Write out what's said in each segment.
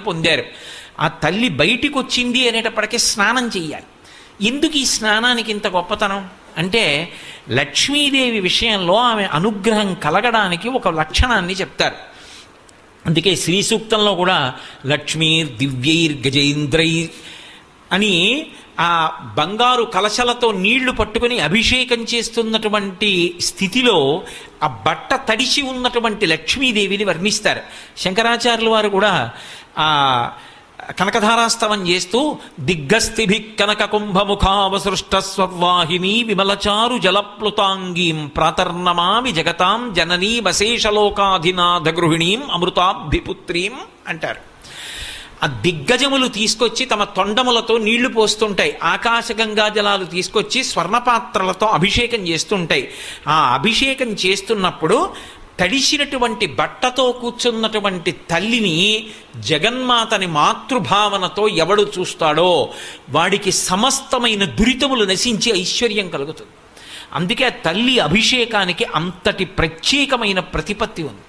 పొందారు. ఆ తల్లి బయటికి వచ్చింది అనేటప్పటికీ స్నానం చెయ్యాలి. ఎందుకు ఈ స్నానానికి ఇంత గొప్పతనం అంటే, లక్ష్మీదేవి విషయంలో ఆమె అనుగ్రహం కలగడానికి ఒక లక్షణాన్ని చెప్తారు. అందుకే శ్రీ సూక్తంలో కూడా లక్ష్మీర్ దివ్యైర్ గజేంద్రై అని ఆ బంగారు కలశలతో నీళ్లు పట్టుకుని అభిషేకం చేస్తున్నటువంటి స్థితిలో ఆ బట్ట తడిసి ఉన్నటువంటి లక్ష్మీదేవిని వర్ణిస్తారు. శంకరాచార్యుల వారు కూడా ఆ కనకధారాస్తవం చేస్తూ దిగ్గస్థిభి కనక కుంభముఖావసృష్ట స్వర్వాహిని విమలచారు జలప్లుతాంగీం ప్రాతర్నమామి జగతాం జననీ వశేషలోకాధినాథ గృహిణీం అమృతాభిపుత్రీం అంటారు. ఆ దిగ్గజములు తీసుకొచ్చి తమ తొండములతో నీళ్లు పోస్తుంటాయి. ఆకాశగంగా జలాలు తీసుకొచ్చి స్వర్ణపాత్రలతో అభిషేకం చేస్తుంటాయి. ఆ అభిషేకం చేస్తున్నప్పుడు తడిసినటువంటి బట్టతో కూర్చున్నటువంటి తల్లిని జగన్మాతని మాతృభావనతో ఎవడు చూస్తాడో వాడికి సమస్తమైన దురితములు నశించి ఐశ్వర్యం కలుగుతుంది. అందుకే తల్లి అభిషేకానికి అంతటి ప్రత్యేకమైన ప్రతిపత్తి ఉంది.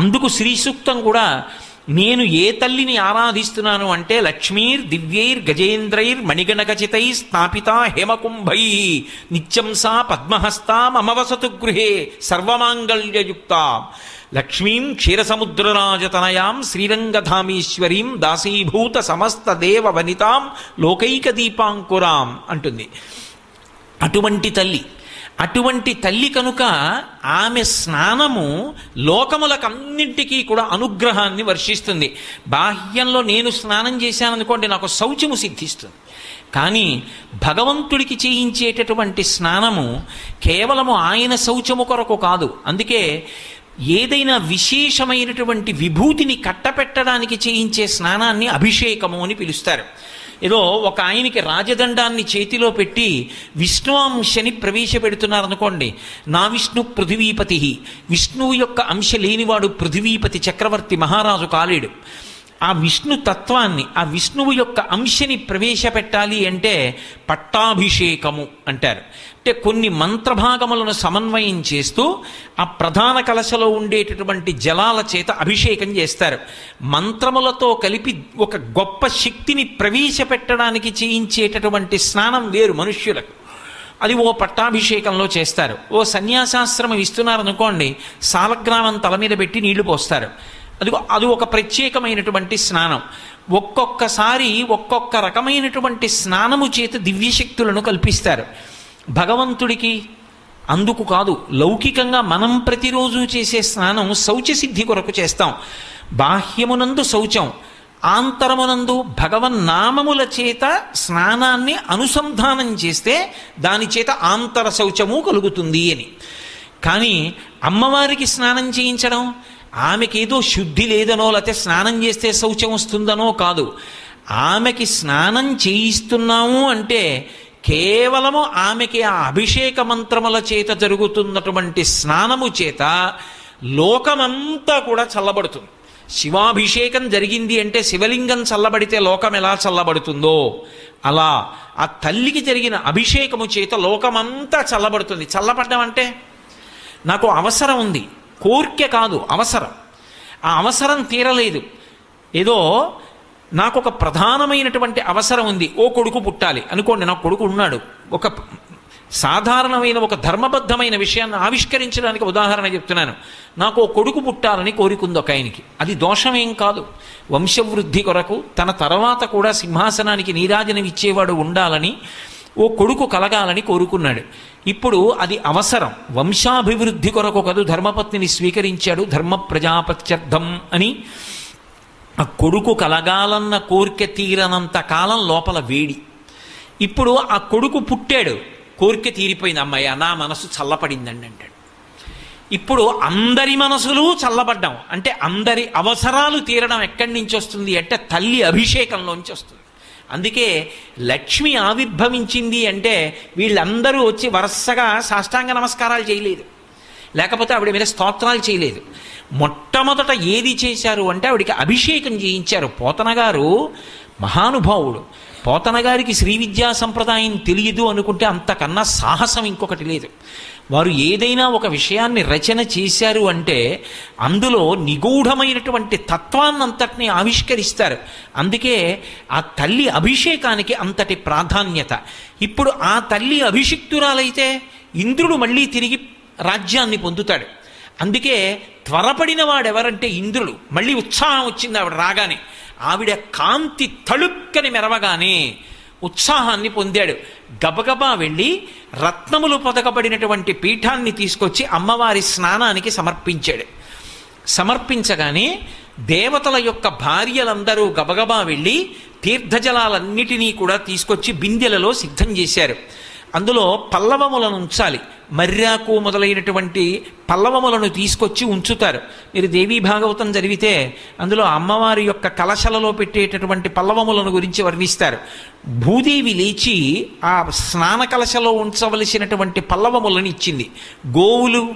అందుకు శ్రీ సూక్తం కూడా నేను ఏ తల్లిని ఆరాధిస్తున్నాను అంటే లక్ష్మీర్ దివ్యైర్ గజేంద్రైర్ మణిగణకచితై స్థాపిత హేమకుంభై నిత్యం సా పద్మహస్తా మమ వసతు గృహే సర్వమాంగళ్యయుక్త లక్ష్మీం క్షీరసముద్రరాజతనయాం శ్రీరంగధామీశ్వరీం దాసీభూత సమస్త దేవ వనితాం లోకైక దీపాంకురాం అంటుంది. అటువంటి తల్లి కనుక ఆమె స్నానము లోకములకన్నింటికీ కూడా అనుగ్రహాన్ని వర్షిస్తుంది. బాహ్యంలో నేను స్నానం చేశాననుకోండి, నాకు శౌచము సిద్ధిస్తుంది. కానీ భగవంతుడికి చేయించేటటువంటి స్నానము కేవలము ఆయన శౌచము కొరకు కాదు. అందుకే ఏదైనా విశేషమైనటువంటి విభూతిని కట్టపెట్టడానికి చేయించే స్నానాన్ని అభిషేకము అని పిలుస్తారు. ఏదో ఒక ఆయనకి రాజదండాన్ని చేతిలో పెట్టి విష్ణువంశని ప్రవేశపెడుతున్నారనుకోండి, నా విష్ణు పృథివీపతి, విష్ణువు యొక్క అంశ లేనివాడు పృథివీపతి చక్రవర్తి మహారాజు కాలేడు. ఆ విష్ణు తత్వాన్ని, ఆ విష్ణువు యొక్క అంశని ప్రవేశపెట్టాలి అంటే పట్టాభిషేకము అంటారు. అంటే కొన్ని మంత్రభాగములను సమన్వయం చేస్తూ ఆ ప్రధాన కలశలో ఉండేటటువంటి జలాల చేత అభిషేకం చేస్తారు. మంత్రములతో కలిపి ఒక గొప్ప శక్తిని ప్రవేశపెట్టడానికి చేయించేటటువంటి స్నానం వేరు మనుష్యులకు. అది ఓ పట్టాభిషేకంలో చేస్తారు. ఓ సన్యాసాశ్రమం ఇస్తున్నారనుకోండి, సాలగ్రామం తల మీద పెట్టి నీళ్లు పోస్తారు. అది ఒక ప్రత్యేకమైనటువంటి స్నానం. ఒక్కొక్కసారి ఒక్కొక్క రకమైనటువంటి స్నానము చేత దివ్యశక్తులను కల్పిస్తారు భగవంతుడికి. అందుకు కాదు, లౌకికంగా మనం ప్రతిరోజు చేసే స్నానం శౌచసిద్ధి కొరకు చేస్తాం. బాహ్యమునందు శౌచం, ఆంతరమునందు భగవన్నామముల చేత స్నానాన్ని అనుసంధానం చేస్తే దాని చేత ఆంతర శౌచము కలుగుతుంది అని. కానీ అమ్మవారికి స్నానం చేయించడం ఆమెకేదో శుద్ధి లేదనో లేకపోతే స్నానం చేస్తే శౌచం వస్తుందనో కాదు. ఆమెకి స్నానం చేయిస్తున్నాము అంటే కేవలము ఆమెకి ఆ అభిషేక మంత్రముల చేత జరుగుతున్నటువంటి స్నానము చేత లోకమంతా కూడా చల్లబడుతుంది. శివాభిషేకం జరిగింది అంటే శివలింగం చల్లబడితే లోకం ఎలా చల్లబడుతుందో అలా ఆ తల్లికి జరిగిన అభిషేకము చేత లోకమంతా చల్లబడుతుంది. చల్లబడ్డం అంటే నాకు అవసరం ఉంది, కోర్కె కాదు, అవసరం. ఆ అవసరం తీరలేదు, ఏదో నాకు ఒక ప్రధానమైనటువంటి అవసరం ఉంది. ఓ కొడుకు పుట్టాలి అనుకోండి, నాకు కొడుకు ఉన్నాడు. ఒక సాధారణమైన ఒక ధర్మబద్ధమైన విషయాన్ని ఆవిష్కరించడానికి ఉదాహరణ చెప్తున్నాను. నాకు ఓ కొడుకు పుట్టాలని కోరికుంది ఒక ఆయనకి. అది దోషమేం కాదు. వంశవృద్ధి కొరకు తన తర్వాత కూడా సింహాసనానికి నీరాజనం ఇచ్చేవాడు ఉండాలని, ఓ కొడుకు కలగాలని కోరుకున్నాడు. ఇప్పుడు అది అవసరం, వంశాభివృద్ధి కొరకు కదు ధర్మపత్నిని స్వీకరించాడు. ధర్మ ప్రజాపత్యర్థం అని. ఆ కొడుకు కలగాలన్న కోరిక తీరనంత కాలం లోపల వేడి. ఇప్పుడు ఆ కొడుకు పుట్టాడు, కోరిక తీరిపోయింది, అమ్మాయి నా మనసు చల్లపడిందండి అంటాడు. ఇప్పుడు అందరి మనసులు చల్లబడ్డం అంటే అందరి అవసరాలు తీరడం ఎక్కడి నుంచి వస్తుంది అంటే తల్లి అభిషేకంలోంచి వస్తుంది. అందుకే లక్ష్మి ఆవిర్భవించింది అంటే వీళ్ళందరూ వచ్చి వరుసగా సాష్టాంగ నమస్కారాలు చేయలేదు, లేకపోతే ఆవిడ మీద స్తోత్రాలు చేయలేదు. మొట్టమొదట ఏది చేశారు అంటే ఆవిడికి అభిషేకం చేయించారు. పోతన గారు మహానుభావుడు. పోతన గారికి శ్రీ విద్యా సంప్రదాయం తెలియదు అనుకుంటే అంతకన్నా సాహసం ఇంకొకటి లేదు. వారు ఏదైనా ఒక విషయాన్ని రచన చేశారు అంటే అందులో నిగూఢమైనటువంటి తత్వాన్నంతటినీ ఆవిష్కరిస్తారు. అందుకే ఆ తల్లి అభిషేకానికి అంతటి ప్రాధాన్యత. ఇప్పుడు ఆ తల్లి అభిషిక్తురాలైతే ఇంద్రుడు మళ్ళీ తిరిగి రాజ్యాన్ని పొందుతాడు. అందుకే త్వరపడిన వాడెవరంటే ఇంద్రుడు. మళ్ళీ ఉత్సాహం వచ్చింది ఆవిడ రాగానే. ఆవిడ కాంతి తళుక్కని మెరవగానే ఉత్సాహాన్ని పొందాడు. గబగబా వెళ్ళి రత్నములు పొదగబడినటువంటి పీఠాన్ని తీసుకొచ్చి అమ్మవారి స్నానానికి సమర్పించాడు. సమర్పించగానే దేవతల యొక్క భార్యలందరూ గబగబా వెళ్ళి తీర్థజలాలన్నిటినీ కూడా తీసుకొచ్చి బిందెలలో సిద్ధం చేశారు. అందులో పల్లవములను ఉంచాలి. మర్యాకు మొదలైనటువంటి పల్లవములను తీసుకొచ్చి ఉంచుతారు. మీరు దేవీ భాగవతం చదివితే అందులో అమ్మవారి యొక్క కలశలలో పెట్టేటటువంటి పల్లవములను గురించి వర్ణిస్తారు. భూదేవి లేచి ఆ స్నాన కలశలో ఉంచవలసినటువంటి పల్లవములను ఇచ్చింది. గోవులు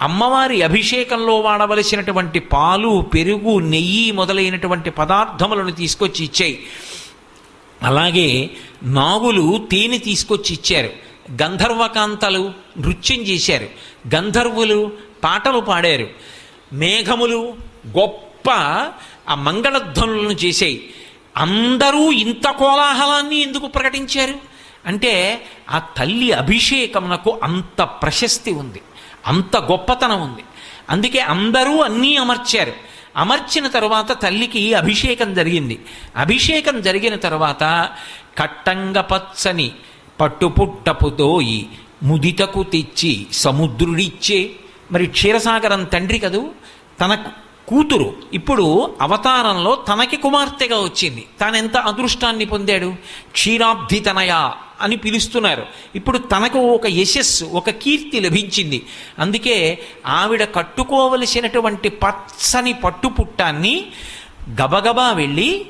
అమ్మవారి అభిషేకంలో వాడవలసినటువంటి పాలు, పెరుగు, నెయ్యి మొదలైనటువంటి పదార్థములను తీసుకొచ్చి ఇచ్చాయి. అలాగే నాగులు తేనె తీసుకొచ్చి ఇచ్చారు. గంధర్వకాంతలు నృత్యం చేశారు. గంధర్వులు పాటలు పాడారు. మేఘములు గొప్ప ఆ మంగళధ్వనులను చేశాయి. అందరూ ఇంత కోలాహలాన్ని ఎందుకు ప్రకటించారు అంటే ఆ తల్లి అభిషేకమునకు అంత ప్రశస్తి ఉంది, అంత గొప్పతనం ఉంది. అందుకే అందరూ అన్నీ అమర్చారు. అమర్చిన తరువాత తల్లికి అభిషేకం జరిగింది. అభిషేకం జరిగిన తర్వాత కట్టంగ పచ్చని పట్టుపుట్టపుతోయి ముదితకు తెచ్చి సముద్రుడిచ్చే. మరి క్షీరసాగరం తండ్రి కదూ, తన కూతురు ఇప్పుడు అవతారంలో తనకి కుమార్తెగా వచ్చింది. తానెంత అదృష్టాన్ని పొందాడు. క్షీరాబ్ధితనయ అని పిలుస్తున్నారు. ఇప్పుడు తనకు ఒక యశస్సు, ఒక కీర్తి లభించింది. అందుకే ఆవిడ కట్టుకోవలసినటువంటి పచ్చని పట్టుపుట్టాన్ని గబగబా వెళ్ళి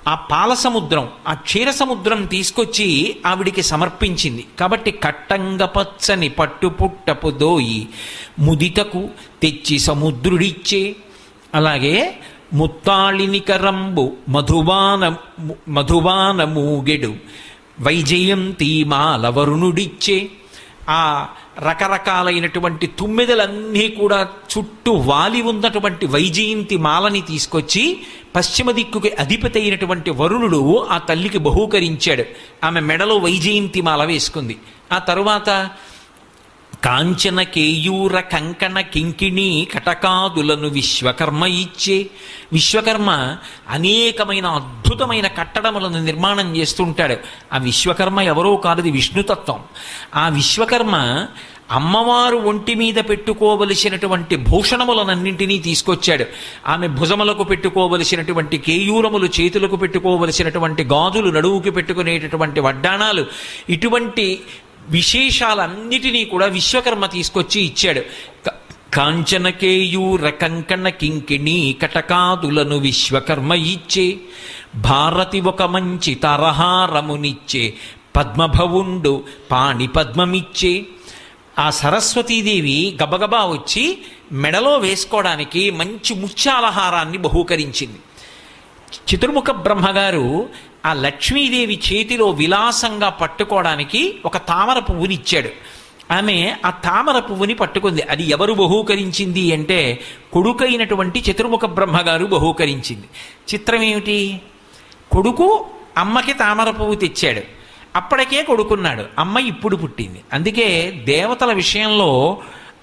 ఆ పాల సముద్రం, ఆ క్షీర సముద్రం తీసుకొచ్చి ఆవిడికి సమర్పించింది. కాబట్టి కట్టంగ పచ్చని పట్టుపుట్టపు దోయి ముదితకు తెచ్చి సముద్రుడిచ్చే. అలాగే ముత్తాళినికరంబు మధువాన మూగెడు వైజయంతి మాల వరుణుడిచ్చే. ఆ రకరకాలైనటువంటి తుమ్మెదలన్నీ కూడా చుట్టూ వాలి ఉన్నటువంటి వైజయంతి మాలని తీసుకొచ్చి పశ్చిమ దిక్కుకి అధిపతి అయినటువంటి వరుణుడు ఆ తల్లికి బహూకరించాడు. ఆమె మెడలో వైజయంతి మాల వేసుకుంది. ఆ తరువాత కాంచన కేయూర కంకణ కింకిణి కటకాదులను విశ్వకర్మ ఇచ్చే. విశ్వకర్మ అనేకమైన అద్భుతమైన కట్టడములను నిర్మాణం చేస్తుంటాడు. ఆ విశ్వకర్మ ఎవరో కాదు, విష్ణుతత్వం. ఆ విశ్వకర్మ అమ్మవారు ఒంటి మీద పెట్టుకోవలసినటువంటి భూషణములనన్నింటినీ తీసుకొచ్చాడు. ఆమె భుజములకు పెట్టుకోవలసినటువంటి కేయూరములు, చేతులకు పెట్టుకోవలసినటువంటి గాజులు, నడువుకి పెట్టుకునేటటువంటి వడ్డాణాలు, ఇటువంటి విశేషాలన్నిటినీ కూడా విశ్వకర్మ తీసుకొచ్చి ఇచ్చాడు. కాంచనకేయూర కంకణ కింకిణి కటకాదులను విశ్వకర్మ ఇచ్చే. భారతి ఒక మంచి తరహారమునిచ్చే. పద్మభవుండు పాణి పద్మమిచ్చే. ఆ సరస్వతీదేవి గబగబా వచ్చి మెడలో వేసుకోవడానికి మంచి ముత్యాలహారాన్ని బహూకరించింది. చతుర్ముఖ బ్రహ్మగారు ఆ లక్ష్మీదేవి చేతిలో విలాసంగా పట్టుకోవడానికి ఒక తామర పువ్వుని ఇచ్చాడు. ఆమె ఆ తామర పువ్వుని పట్టుకుంది. అది ఎవరు బహూకరించింది అంటే కొడుకైనటువంటి చతుర్ముఖ బ్రహ్మగారు బహూకరించింది. చిత్రం ఏమిటి? కొడుకు అమ్మకి తామర పువ్వు తెచ్చాడు. అప్పటికే కొడుకున్నాడు, అమ్మ ఇప్పుడు పుట్టింది. అందుకే దేవతల విషయంలో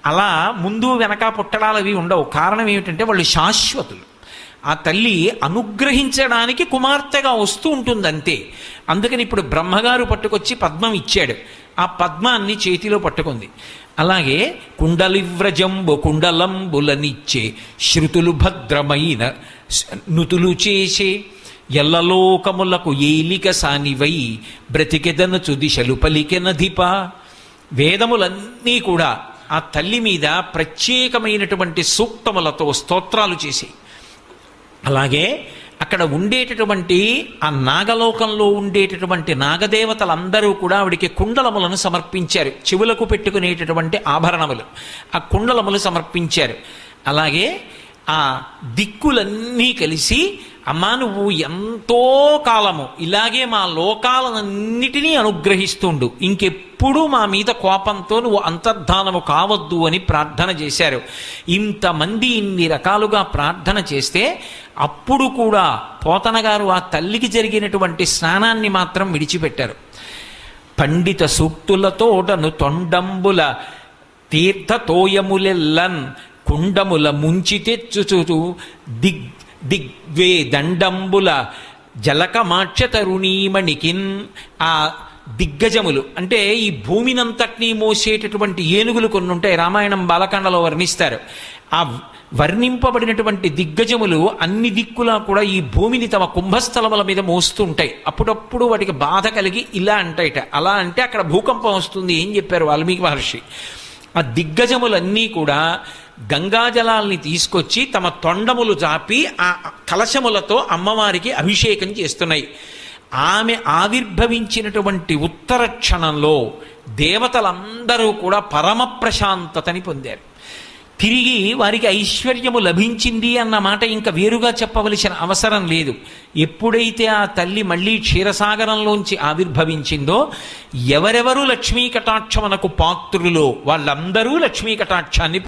అలా ముందు వెనక పుట్టడాలు అవి ఉండవు. కారణం ఏమిటంటే వాళ్ళు శాశ్వతులు. ఆ తల్లి అనుగ్రహించడానికి కుమార్తెగా వస్తూ ఉంటుంది అంతే. అందుకని ఇప్పుడు బ్రహ్మగారు పట్టుకొచ్చి పద్మం ఇచ్చాడు. ఆ పద్మాన్ని చేతిలో పట్టుకుంది. అలాగే కుండలివ్రజంబు కుండలంబులనిచ్చే. శృతులు భద్రమైన నుతులు చేసే. ఎల్లలోకములకు ఏలిక సానివై బ్రతికెదనచు దిశలు పలికెనధిప. వేదములన్నీ కూడా ఆ తల్లి మీద ప్రత్యేకమైనటువంటి సూక్తములతో స్తోత్రాలు చేసి, అలాగే అక్కడ ఉండేటటువంటి ఆ నాగలోకంలో ఉండేటటువంటి నాగదేవతలందరూ కూడా ఆవిడికి కుండలములను సమర్పించారు. చెవులకు పెట్టుకునేటటువంటి ఆభరణములు, ఆ కుండలములు సమర్పించారు. అలాగే ఆ దిక్కులన్నీ కలిసి అమ్మా నువ్వు ఎంతో కాలము ఇలాగే మా లోకాలన్నిటినీ అనుగ్రహిస్తుండు, ఇంకెప్పుడు మా మీద కోపంతో నువ్వు అంతర్ధానము కావద్దు అని ప్రార్థన చేశారు. ఇంతమంది ఇన్ని రకాలుగా ప్రార్థన చేస్తే అప్పుడు కూడా పోతన గారు ఆ తల్లికి జరిగినటువంటి స్నానాన్ని మాత్రం విడిచిపెట్టారు. పండిత సూక్తులతోడను తొండంబుల తీర్థతోయములెల్లన్ కుండముల ముంచి తెచ్చుచు దిగ్వే దండంబుల జలకమాక్ష తరుణీమణికిన్. ఆ దిగ్గజములు అంటే ఈ భూమినంతటినీ మోసేటటువంటి ఏనుగులు కొన్ని ఉంటాయి, రామాయణం బాలకాండలో వర్ణిస్తారు. ఆ వర్ణింపబడినటువంటి దిగ్గజములు అన్ని దిక్కులా కూడా ఈ భూమిని తమ కుంభస్థలముల మీద మోస్తూ ఉంటాయి. అప్పుడప్పుడు వాటికి బాధ కలిగి ఇలా అంటాయిట, అలా అంటే అక్కడ భూకంపం వస్తుంది. ఏం చెప్పారు వాల్మీకి మహర్షి? ఆ దిగ్గజములన్నీ కూడా గంగాజలాల్ని తీసుకొచ్చి తమ తొండములు చాపి ఆ కలశములతో అమ్మవారికి అభిషేకం చేస్తున్నాయి. ఆమె ఆవిర్భవించినటువంటి ఉత్తర క్షణంలో దేవతలందరూ కూడా పరమ ప్రశాంతతని పొందారు. తిరిగి వారికి ఐశ్వర్యము లభించింది అన్న మాట ఇంకా వేరుగా చెప్పవలసిన అవసరం లేదు. ఎప్పుడైతే ఆ తల్లి మళ్ళీ క్షీరసాగరంలోంచి ఆవిర్భవించిందో ఎవరెవరు లక్ష్మీ కటాక్షమునకు పాత్రులో వాళ్ళందరూ లక్ష్మీ కటాక్షాన్ని